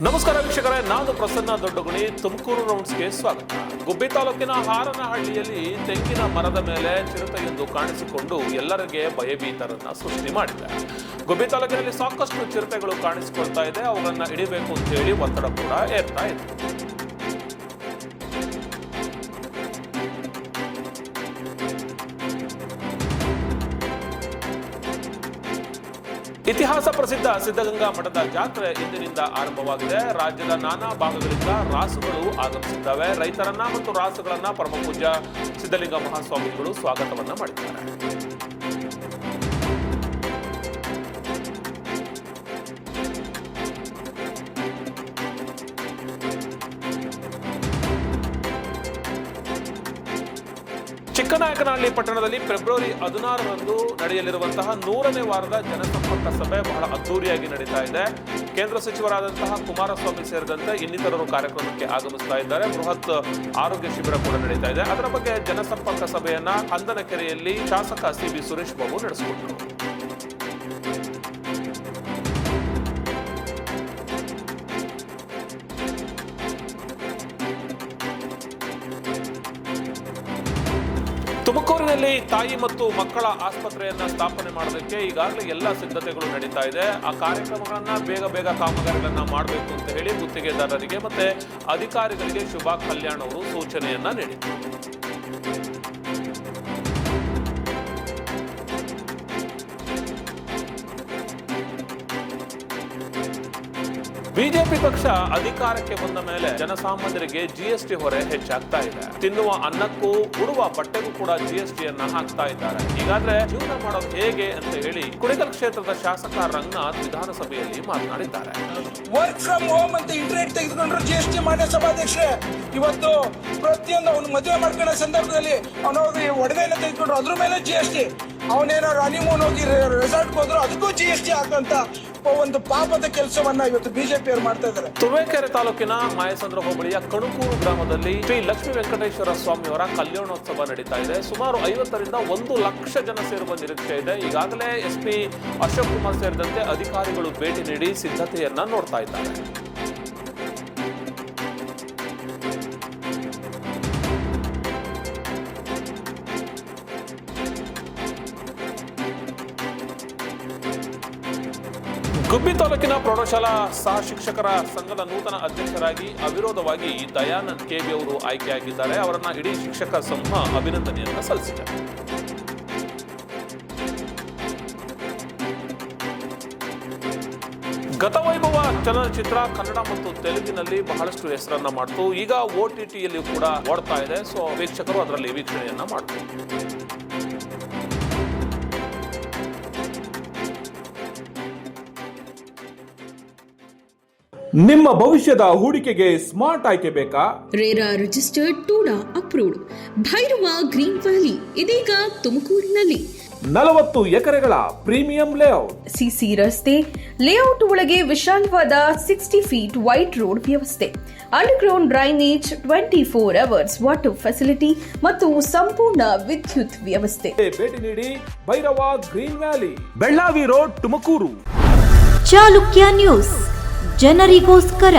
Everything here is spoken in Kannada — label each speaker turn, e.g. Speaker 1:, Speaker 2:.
Speaker 1: ನಮಸ್ಕಾರ ವೀಕ್ಷಕರೇ, ನಾನು ಪ್ರಸನ್ನ ದೊಡ್ಡಗುಣಿ. ತುಮಕೂರು ರೌಂಡ್ಸ್ಗೆ ಸ್ವಾಗತ. ಗುಬ್ಬಿ ತಾಲೂಕಿನ ಹಾರನಹಳ್ಳಿಯಲ್ಲಿ ತೆಂಗಿನ ಮರದ ಮೇಲೆ ಚಿರತೆಯೊಂದು ಕಾಣಿಸಿಕೊಂಡು ಎಲ್ಲರಿಗೆ ಭಯಭೀತರನ್ನ ಸೃಷ್ಟಿ ಮಾಡಿದೆ. ಗುಬ್ಬಿ ತಾಲೂಕಿನಲ್ಲಿ ಸಾಕಷ್ಟು ಚಿರತೆಗಳು ಕಾಣಿಸಿಕೊಳ್ತಾ ಇದೆ. ಅವುಗಳನ್ನ ಹಿಡಿಬೇಕು ಅಂತ ಹೇಳಿ ಒತ್ತಡ ಕೂಡ ಏರ್ತಾ ಇದೆ. ಇತಿಹಾಸ ಪ್ರಸಿದ್ಧ ಸಿದ್ಧಗಂಗಾ ಮಠದ ಜಾತ್ರೆ ಇಂದಿನಿಂದ ಆರಂಭವಾಗಿದೆ. ರಾಜ್ಯದ ನಾನಾ ಭಾಗಗಳಿಂದ ರಾಸುಗಳು ಆಗಮಿಸಿದ್ದಾವೆ. ರೈತರನ್ನ ಮತ್ತು ರಾಸುಗಳನ್ನ ಪರಮಪೂಜ್ಯ ಸಿದ್ಧಲಿಂಗ ಮಹಾಸ್ವಾಮಿಗಳು ಸ್ವಾಗತವನ್ನ ಮಾಡಿದ್ದಾರೆ. ಚಿಕ್ಕನಾಯಕನಹಳ್ಳಿ ಪಟ್ಟಣದಲ್ಲಿ ಫೆಬ್ರವರಿ 16ರಂದು ನಡೆಯಲಿರುವಂತಹ 100ನೇ ವಾರದ ಜನಸಂಪರ್ಕ ಸಭೆ ಬಹಳ ಅದ್ದೂರಿಯಾಗಿ ನಡೀತಾ ಇದೆ. ಕೇಂದ್ರ ಸಚಿವರಾದಂತಹ ಕುಮಾರಸ್ವಾಮಿ ಸೇರಿದಂತೆ ಇನ್ನಿತರರು ಕಾರ್ಯಕ್ರಮಕ್ಕೆ ಆಗಮಿಸ್ತಾ ಇದ್ದಾರೆ. ಬೃಹತ್ ಆರೋಗ್ಯ ಶಿಬಿರ ಕೂಡ ನಡೀತಾ ಇದೆ. ಅದರ ಬಗ್ಗೆ ಜನಸಂಪರ್ಕ ಸಭೆಯನ್ನ ಹಂದನಕೆರೆಯಲ್ಲಿ ಶಾಸಕ ಸಿ.ಬಿ. ಸುರೇಶ್ ಬಾಬು ನಡೆಸಿಕೊಂಡರು. ತುಮಕೂರಿನಲ್ಲಿ ತಾಯಿ ಮತ್ತು ಮಕ್ಕಳ ಆಸ್ಪತ್ರೆಯನ್ನ ಸ್ಥಾಪನೆ ಮಾಡೋದಕ್ಕೆ ಈಗಾಗಲೇ ಎಲ್ಲ ಸಿದ್ಧತೆಗಳು ನಡೀತಾ ಇದೆ. ಆ ಕಾರ್ಯಕ್ರಮಗಳನ್ನ ಬೇಗ ಕಾಮಗಾರಿಗಳನ್ನ ಮಾಡಬೇಕು ಅಂತ ಹೇಳಿ ಗುತ್ತಿಗೆದಾರರಿಗೆ ಮತ್ತೆ ಅಧಿಕಾರಿಗಳಿಗೆ ಶುಭಾ ಕಲ್ಯಾಣ್ ಅವರು ಸೂಚನೆಯನ್ನ ನೀಡಿದರು. ಬಿಜೆಪಿ ಪಕ್ಷ ಅಧಿಕಾರಕ್ಕೆ ಬಂದ ಮೇಲೆ ಜನಸಾಮಾನ್ಯರಿಗೆ ಜಿಎಸ್ಟಿ ಹೊರೆ ಹೆಚ್ಚಾಗ್ತಾ ಇದೆ. ತಿನ್ನುವ ಅನ್ನಕ್ಕೂ ಉಡುವ ಬಟ್ಟೆಗೂ ಕೂಡ ಜಿಎಸ್ಟಿಯನ್ನ ಹಾಕ್ತಾ ಇದ್ದಾರೆ. ಹೀಗಾದ್ರೆ ಜೀವನ ಮಾಡೋದು ಹೇಗೆ ಅಂತ ಹೇಳಿ ಕುಣಿಗಲ್ ಕ್ಷೇತ್ರದ ಶಾಸಕ ರಂಗನಾಥ್ ವಿಧಾನಸಭೆಯಲ್ಲಿ ಮಾತನಾಡಿದ್ದಾರೆ.
Speaker 2: ವರ್ಕ್ ಫ್ರಮ್ ಹೋಮ್ ಅಂತ ಇಂಟರ್ನೆಟ್ ತೆಗೆದುಕೊಂಡ್ರು ಜಿಎಸ್ಟಿ ಮಾನ್ಯ ಸಭಾಧ್ಯಕ್ಷರೇ. ಇವತ್ತು ಪ್ರತಿಯೊಂದು ಅವನು ಮದುವೆ ಮಾಡ್ಕೊಳ್ಳೋ ಸಂದರ್ಭದಲ್ಲಿ ಅವನೋಗಿ ಒಡವೆನ ತೆಗೆದುಕೊಂಡ್ರು, ಅದ್ರ ಮೇಲೆ ಜಿಎಸ್ಟಿ. ಅವನೇನಾದ್ರು ಹನಿಮೂನ್ ಹೋಗಿ ರೆಸಾರ್ಟ್ ಹೋದ್ರು ಅದಕ್ಕೂ ಜಿಎಸ್ಟಿ ಹಾಕಂತ ಒಂದು ಪಾಪದ ಕೆಲಸವನ್ನ ಇವತ್ತು ಬಿಜೆಪಿ ಅವರು ಮಾಡ್ತಾ ಇದ್ದಾರೆ.
Speaker 1: ತುರುವೇಕೆರೆ ತಾಲೂಕಿನ ಮಾಯಸಂದ್ರ ಹೋಬಳಿಯ ಕಣಕೂರು ಗ್ರಾಮದಲ್ಲಿ ಶ್ರೀ ಲಕ್ಷ್ಮೀ ವೆಂಕಟೇಶ್ವರ ಸ್ವಾಮಿಯವರ ಕಲ್ಯಾಣೋತ್ಸವ ನಡೀತಾ ಇದೆ. ಸುಮಾರು 50ರಿಂದ 1 ಲಕ್ಷ ಜನ ಸೇರುವ ನಿರೀಕ್ಷೆ ಇದೆ. ಈಗಾಗಲೇ ಎಸ್ಪಿ ಅಶೋಕ್ ಕುಮಾರ್ ಸೇರಿದಂತೆ ಅಧಿಕಾರಿಗಳು ಭೇಟಿ ನೀಡಿ ಸಿದ್ಧತೆಯನ್ನ ನೋಡ್ತಾ ಇದ್ದಾರೆ. ಗುಬ್ಬಿ ತಾಲೂಕಿನ ಪ್ರೌಢಶಾಲಾ ಸಹ ಶಿಕ್ಷಕರ ಸಂಘದ ನೂತನ ಅಧ್ಯಕ್ಷರಾಗಿ ಅವಿರೋಧವಾಗಿ ದಯಾನಂದ್ ಕೆಬಿ ಅವರು ಆಯ್ಕೆಯಾಗಿದ್ದಾರೆ. ಅವರನ್ನ ಇಡೀ ಶಿಕ್ಷಕ ಸಮೂಹ ಅಭಿನಂದನೆಯನ್ನ ಸಲ್ಲಿಸಿದೆ. ಗತವೈಭವ ಚಲನಚಿತ್ರ ಕನ್ನಡ ಮತ್ತು ತೆಲುಗಿನಲ್ಲಿ ಬಹಳಷ್ಟು ಹೆಸರನ್ನ ಮಾಡ್ತು. ಈಗ OTTಯಲ್ಲಿ ಕೂಡ ಓಡ್ತಾ ಇದೆ. ಸೊ ವೀಕ್ಷಕರು ಅದರಲ್ಲಿ ವೀಕ್ಷಣೆಯನ್ನ ಮಾಡ್ತಾರೆ.
Speaker 3: ನಿಮ್ಮ ಭವಿಷ್ಯದ ಹೂಡಿಕೆಗೆ ಸ್ಮಾರ್ಟ್ ಆಯ್ಕೆ ಬೇಕಾ?
Speaker 4: RERA registered TUDA approved Bhairava green valley ಇದೀಗ ತುಮಕೂರಿನಲ್ಲಿ
Speaker 3: 40 ಎಕರೆಗಳ ಪ್ರೀಮಿಯಂ ಲೇಔಟ್,
Speaker 4: ಸಿಸಿ ರಸ್ತೆ, ಲೇಔಟ್ ಒಳಗೆ ವಿಶಾಲವಾದ 60 ಫೀಟ್ ವೈಡ್ ರೋಡ್ ವ್ಯವಸ್ಥೆ, underground drainage, 24 hours water facility ಮತ್ತು ಸಂಪೂರ್ಣ ವಿದ್ಯುತ್ ವ್ಯವಸ್ಥೆ.
Speaker 3: ಭೇಟಿ ನೀಡಿ Bhairava green valley, Bellavi road, Tumakuru.
Speaker 5: Chalukya news, ಜನರಿಗೋಸ್ಕರ.